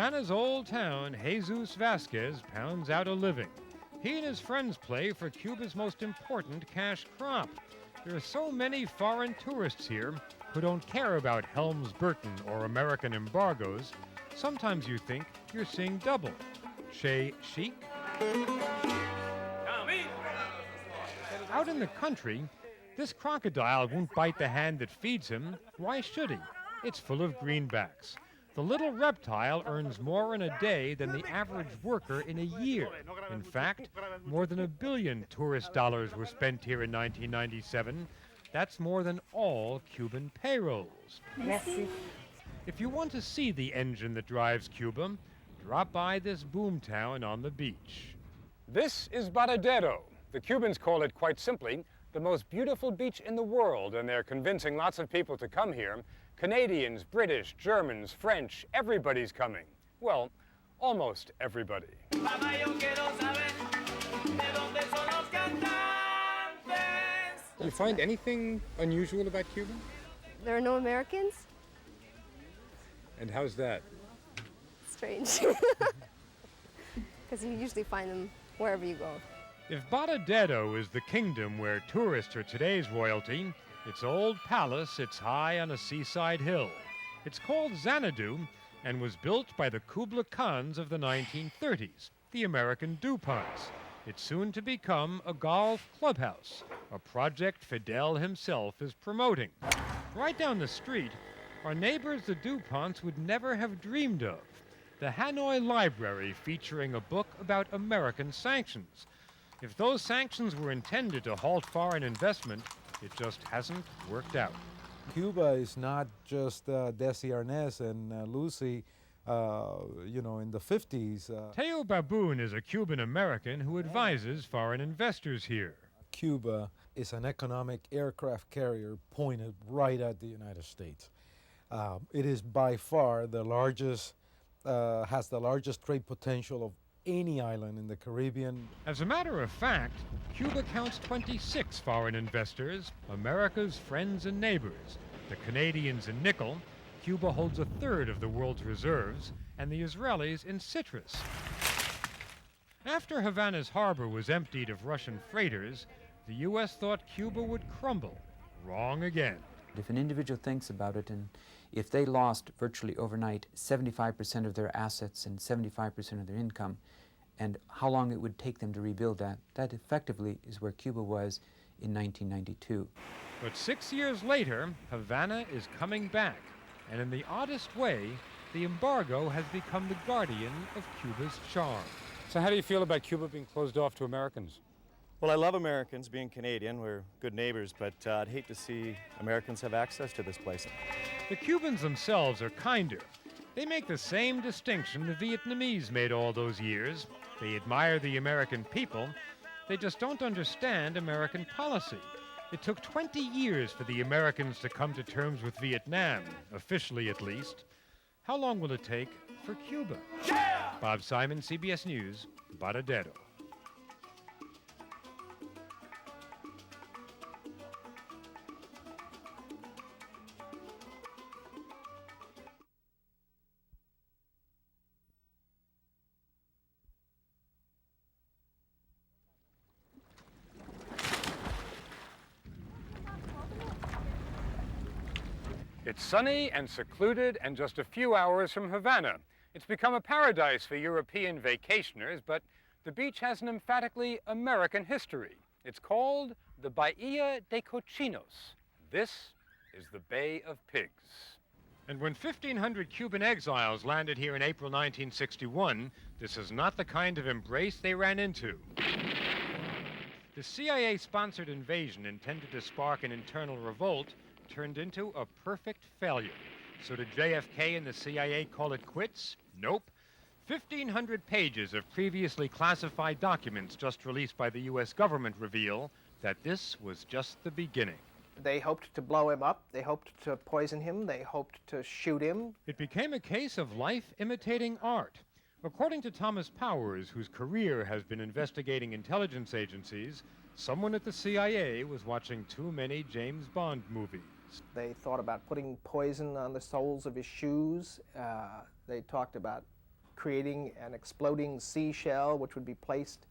Havana's old town, Jesus Vasquez pounds out a living. He and his friends play for Cuba's most important cash crop. There are so many foreign tourists here who don't care about Helms-Burton or American embargoes. Sometimes you think you're seeing double. Che chic? Out in the country, this crocodile won't bite the hand that feeds him. Why should he? It's full of greenbacks. The little reptile earns more in a day than the average worker in a year. In fact, more than $1 billion tourist dollars were spent here in 1997. That's more than all Cuban payrolls. Merci. If you want to see the engine that drives Cuba, drop by this boomtown on the beach. This is Baradero. The Cubans call it, quite simply, the most beautiful beach in the world, and they're convincing lots of people to come here. Canadians, British, Germans, French, everybody's coming. Well, almost everybody. You find anything unusual about Cuba? There are no Americans? And how's that? Strange. Because you usually find them wherever you go. If Baradero is the kingdom where tourists are today's royalty, its old palace sits high on a seaside hill. It's called Xanadu and was built by the Kubla Khans of the 1930s, the American DuPonts. It's soon to become a golf clubhouse, a project Fidel himself is promoting. Right down the street, our neighbors the DuPonts would never have dreamed of. The Hanoi Library featuring a book about American sanctions. If those sanctions were intended to halt foreign investment, it just hasn't worked out. Cuba is not just Desi Arnaz and Lucy, in the 50s. Teo Baboon is a Cuban-American who advises foreign investors here. Cuba is an economic aircraft carrier pointed right at the United States. It is by far the largest, has the largest trade potential of any island in the Caribbean. As a matter of fact, Cuba counts 26 foreign investors, America's friends and neighbors. The Canadians in nickel, Cuba holds a third of the world's reserves, and the Israelis in citrus. After Havana's harbor was emptied of Russian freighters, the U.S. thought Cuba would crumble. Wrong again. If an individual thinks about it, and if they lost virtually overnight 75% of their assets and 75% of their income, and how long it would take them to rebuild that, that effectively is where Cuba was in 1992. But 6 years later, Havana is coming back, and in the oddest way, the embargo has become the guardian of Cuba's charm. So how do you feel about Cuba being closed off to Americans? Well, I love Americans. Being Canadian, we're good neighbors, but I'd hate to see Americans have access to this place. The Cubans themselves are kinder. They make the same distinction the Vietnamese made all those years. They admire the American people. They just don't understand American policy. It took 20 years for the Americans to come to terms with Vietnam, officially at least. How long will it take for Cuba? Yeah! Bob Simon, CBS News, Baradero. It's sunny and secluded and just a few hours from Havana. It's become a paradise for European vacationers, but the beach has an emphatically American history. It's called the Bahia de Cochinos. This is the Bay of Pigs. And when 1,500 Cuban exiles landed here in April 1961, this is not the kind of embrace they ran into. The CIA-sponsored invasion intended to spark an internal revolt turned into a perfect failure. So did JFK and the CIA call it quits? Nope. 1,500 pages of previously classified documents just released by the U.S. government reveal that this was just the beginning. They hoped to blow him up, they hoped to poison him, they hoped to shoot him. It became a case of life imitating art. According to Thomas Powers, whose career has been investigating intelligence agencies, someone at the CIA was watching too many James Bond movies. They thought about putting poison on the soles of his shoes. They talked about creating an exploding seashell, which would be placed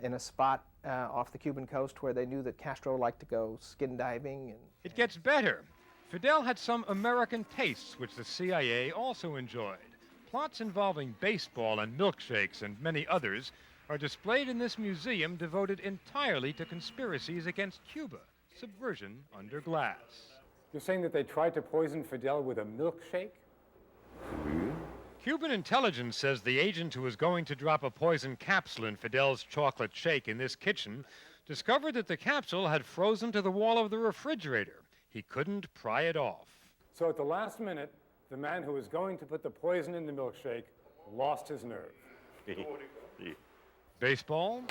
in a spot off the Cuban coast where they knew that Castro liked to go skin diving. And It gets better. Fidel had some American tastes which the CIA also enjoyed. Plots involving baseball and milkshakes and many others are displayed in this museum devoted entirely to conspiracies against Cuba, subversion under glass. You're saying that they tried to poison Fidel with a milkshake? Cuban intelligence says the agent who was going to drop a poison capsule in Fidel's chocolate shake in this kitchen discovered that the capsule had frozen to the wall of the refrigerator. He couldn't pry it off. So at the last minute, the man who was going to put the poison in the milkshake lost his nerve. Baseball?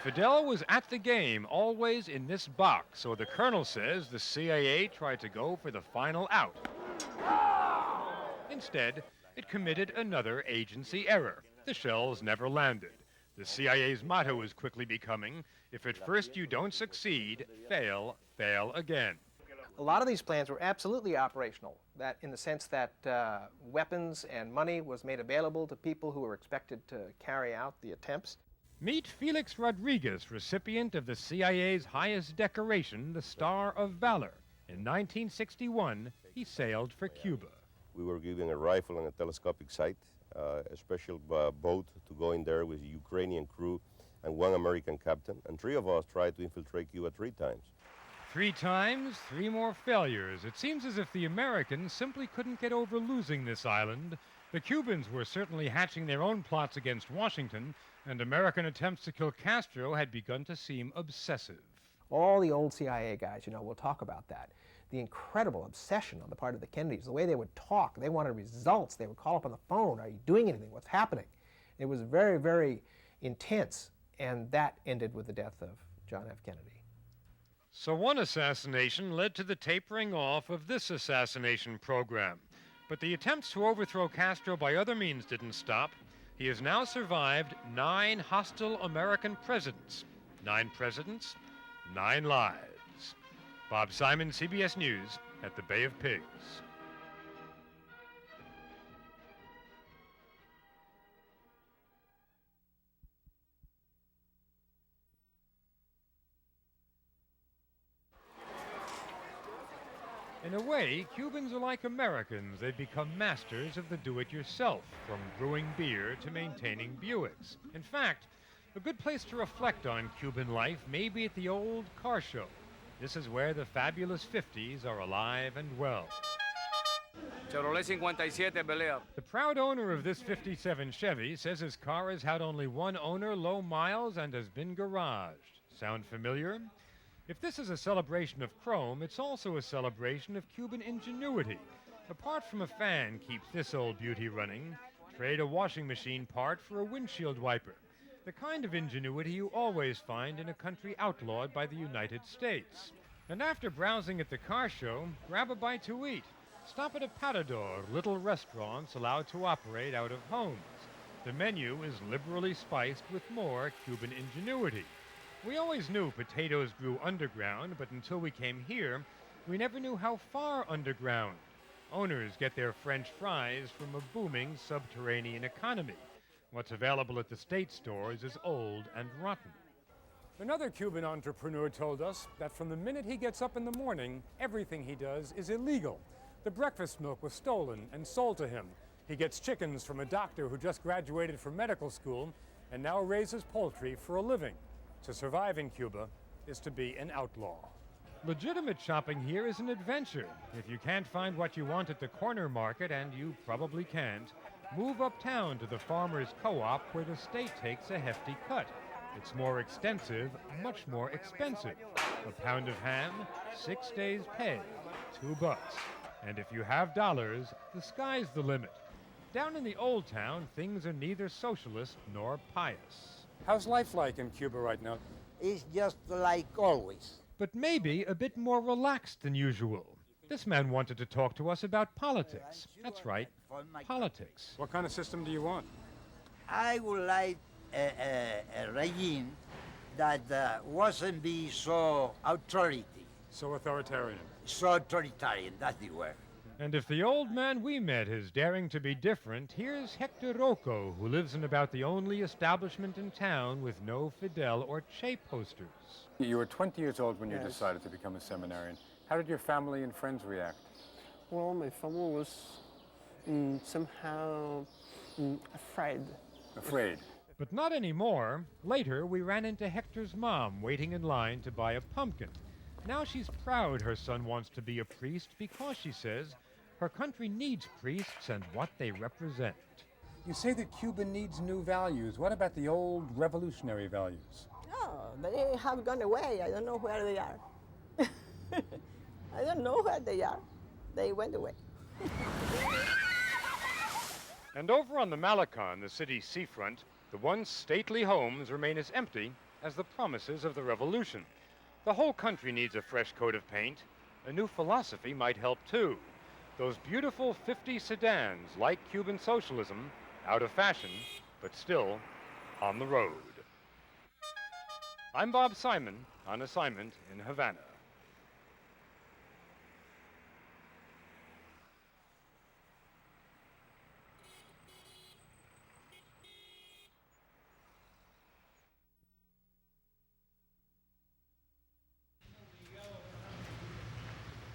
Fidel was at the game, always in this box, so the colonel says the CIA tried to go for the final out. Instead, it committed another agency error. The shells never landed. The CIA's motto is quickly becoming, if at first you don't succeed, fail, fail again. a lot of these plans were absolutely operational, that in the sense that weapons and money was made available to people who were expected to carry out the attempts. Meet Felix Rodriguez, recipient of the CIA's highest decoration, the Star of Valor. In 1961, he sailed for Cuba. We were given a rifle and a telescopic sight, a special boat to go in there with a Ukrainian crew and one American captain, and 3 of us tried to infiltrate Cuba 3 times. 3 times, 3 more failures. It seems as if the Americans simply couldn't get over losing this island. The Cubans were certainly hatching their own plots against Washington, and American attempts to kill Castro had begun to seem obsessive. All the old CIA guys, we'll talk about that. The incredible obsession on the part of the Kennedys, the way they would talk, they wanted results. They would call up on the phone, are you doing anything? What's happening? It was very, very intense, and that ended with the death of John F. Kennedy. So one assassination led to the tapering off of this assassination program. But the attempts to overthrow Castro by other means didn't stop. He has now survived 9 hostile American presidents. 9 presidents, 9 lives. Bob Simon, CBS News, at the Bay of Pigs. In a way, Cubans are like Americans. They've become masters of the do-it-yourself, from brewing beer to maintaining Buicks. In fact, a good place to reflect on Cuban life may be at the old car show. This is where the fabulous 50s are alive and well. Chevrolet 57 Bel-Air. The proud owner of this 57 Chevy says his car has had only one owner, low miles, and has been garaged. Sound familiar? If this is a celebration of chrome, it's also a celebration of Cuban ingenuity. Apart from a fan keeps this old beauty running, trade a washing machine part for a windshield wiper. The kind of ingenuity you always find in a country outlawed by the United States. And after browsing at the car show, grab a bite to eat. Stop at a parador, little restaurants allowed to operate out of homes. The menu is liberally spiced with more Cuban ingenuity. We always knew potatoes grew underground, but until we came here, we never knew how far underground. Owners get their French fries from a booming subterranean economy. What's available at the state stores is old and rotten. Another Cuban entrepreneur told us that from the minute he gets up in the morning, everything he does is illegal. The breakfast milk was stolen and sold to him. He gets chickens from a doctor who just graduated from medical school and now raises poultry for a living. To survive in Cuba is to be an outlaw. Legitimate shopping here is an adventure. If you can't find what you want at the corner market, and you probably can't, move uptown to the farmer's co-op where the state takes a hefty cut. It's more extensive, much more expensive. A pound of ham, 6 days' pay, $2. And if you have dollars, the sky's the limit. Down in the old town, things are neither socialist nor pious. How's life like in Cuba right now? It's just like always. But maybe a bit more relaxed than usual. This man wanted to talk to us about politics. That's right, politics. What kind of system do you want? I would like a regime that wasn't be so authority. So authoritarian. So authoritarian, that's the word. And if the old man we met is daring to be different, here's Hector Rocco, who lives in about the only establishment in town with no Fidel or Che posters. You were 20 years old when you decided to become a seminarian. How did your family and friends react? Well, my family was somehow afraid. Afraid? But not anymore. Later, we ran into Hector's mom waiting in line to buy a pumpkin. Now she's proud her son wants to be a priest because, she says, her country needs priests and what they represent. You say that Cuba needs new values. What about the old revolutionary values? Oh, they have gone away. I don't know where they are. I don't know where they are. They went away. And over on the Malecon, the city's seafront, the once stately homes remain as empty as the promises of the revolution. The whole country needs a fresh coat of paint. A new philosophy might help too. Those beautiful 50 sedans, like Cuban socialism, out of fashion, but still on the road. I'm Bob Simon, on assignment in Havana.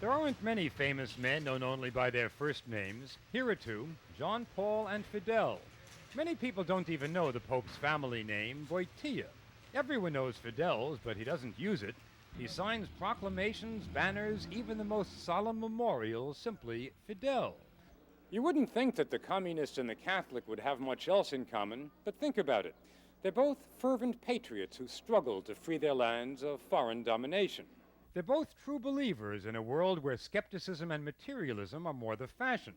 There aren't many famous men known only by their first names. Here are two, John Paul and Fidel. Many people don't even know the Pope's family name, Boitilla. Everyone knows Fidel's, but he doesn't use it. He signs proclamations, banners, even the most solemn memorials, simply Fidel. You wouldn't think that the communist and the Catholic would have much else in common, but think about it. They're both fervent patriots who struggle to free their lands of foreign domination. They're both true believers in a world where skepticism and materialism are more the fashion.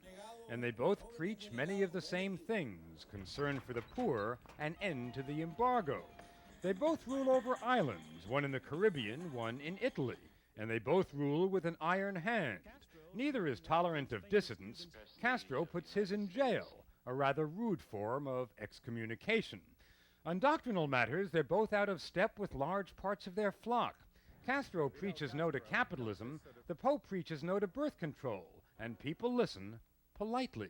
And they both preach many of the same things, concern for the poor, an end to the embargo. They both rule over islands, one in the Caribbean, one in Italy. And they both rule with an iron hand. Neither is tolerant of dissidents. Castro puts his in jail, a rather rude form of excommunication. On doctrinal matters, they're both out of step with large parts of their flock. Castro preaches no to capitalism, the Pope preaches no to birth control, and people listen politely.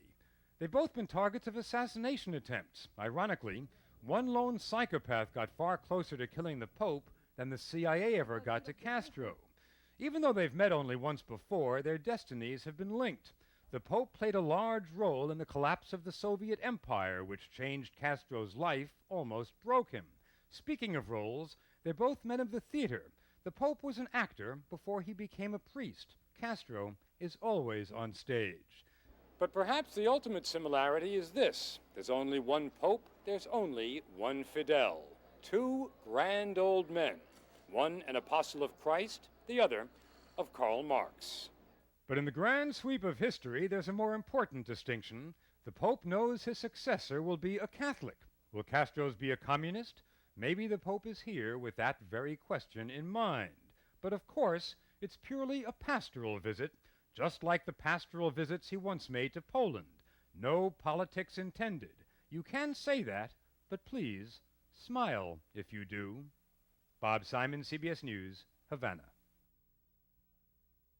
They've both been targets of assassination attempts. Ironically, one lone psychopath got far closer to killing the Pope than the CIA ever got to Castro. Even though they've met only once before, their destinies have been linked. The Pope played a large role in the collapse of the Soviet Empire, which changed Castro's life, almost broke him. Speaking of roles, they're both men of the theater. The Pope was an actor before he became a priest. Castro is always on stage. But perhaps the ultimate similarity is this. There's only one Pope, there's only one Fidel. Two grand old men. One an apostle of Christ, the other of Karl Marx. But in the grand sweep of history, there's a more important distinction. The Pope knows his successor will be a Catholic. Will Castro's be a communist? Maybe the Pope is here with that very question in mind. But of course, it's purely a pastoral visit, just like the pastoral visits he once made to Poland. No politics intended. You can say that, but please, smile if you do. Bob Simon, CBS News, Havana.